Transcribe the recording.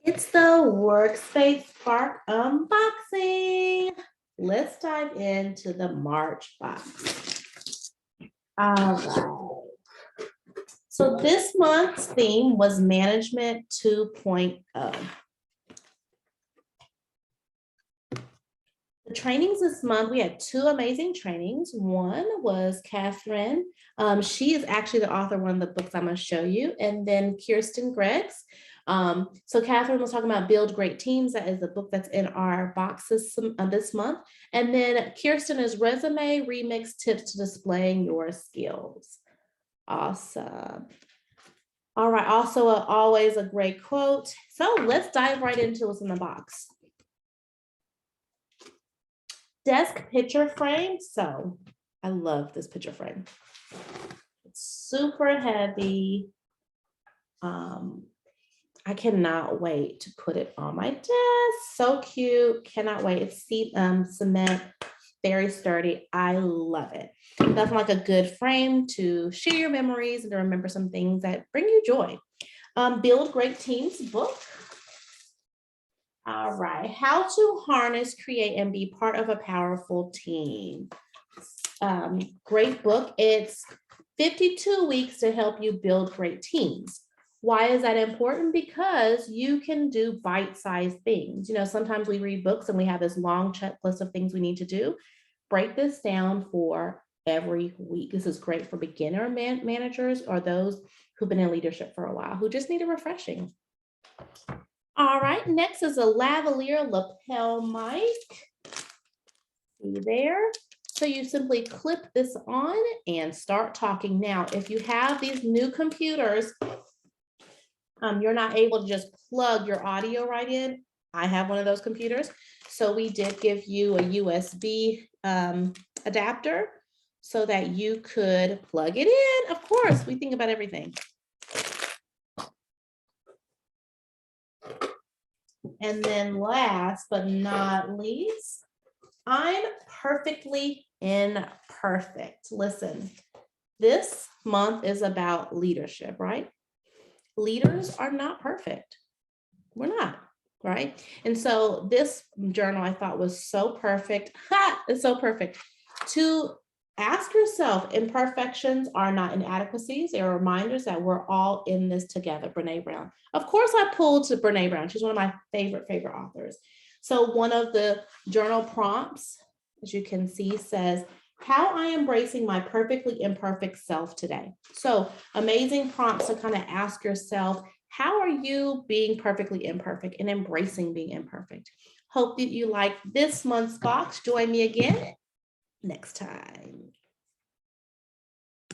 It's the Workspace Spark unboxing. Let's dive into the March box. All right. So this month's theme was Management 2.0. The trainings this month, we had two amazing trainings. One was Catherine. She is actually the author of one of the books I'm going to show you. And then Kirsten Greggs. So Catherine was talking about Build Great Teams. That is the book that's in our boxes this month. And then Kirsten is Resume Remix Tips to Displaying Your Skills. Awesome. All right. Also, always a great quote. So let's dive right into what's in the box. Desk picture frame. So I love this picture frame. It's super heavy. I cannot wait to put it on my desk. So cute. Cannot wait. It's cement, very sturdy. I love it. Nothing like a good frame to share your memories and to remember some things that bring you joy. Build Great Teams book. All right, how to harness, create, and be part of a powerful team. Great book. It's 52 weeks to help you build great teams. Why is that important? Because you can do bite-sized things. You know, sometimes we read books and we have this long checklist of things we need to do. Break this down for every week. This is great for beginner managers or those who've been in leadership for a while, who just need a refreshing. All right, next is a Lavalier Lapel Mic. See there? So you simply clip this on and start talking. Now, if you have these new computers, you're not able to just plug your audio right in. I have one of those computers. So we did give you a USB adapter so that you could plug it in. Of course, we think about everything. And then last but not least, I'm perfectly imperfect. Listen, this month is about leadership, right? Leaders are not perfect. We're not, right? And so this journal I thought was so perfect. It's so perfect. To ask yourself, imperfections are not inadequacies. They are reminders that we're all in this together. Brene Brown. Of course, I pulled to Brene Brown. She's one of my favorite authors. So one of the journal prompts, as you can see, says, how I am embracing my perfectly imperfect self today. So amazing prompts to kind of ask yourself, how are you being perfectly imperfect and embracing being imperfect? Hope that you like this month's box. Join me again next time.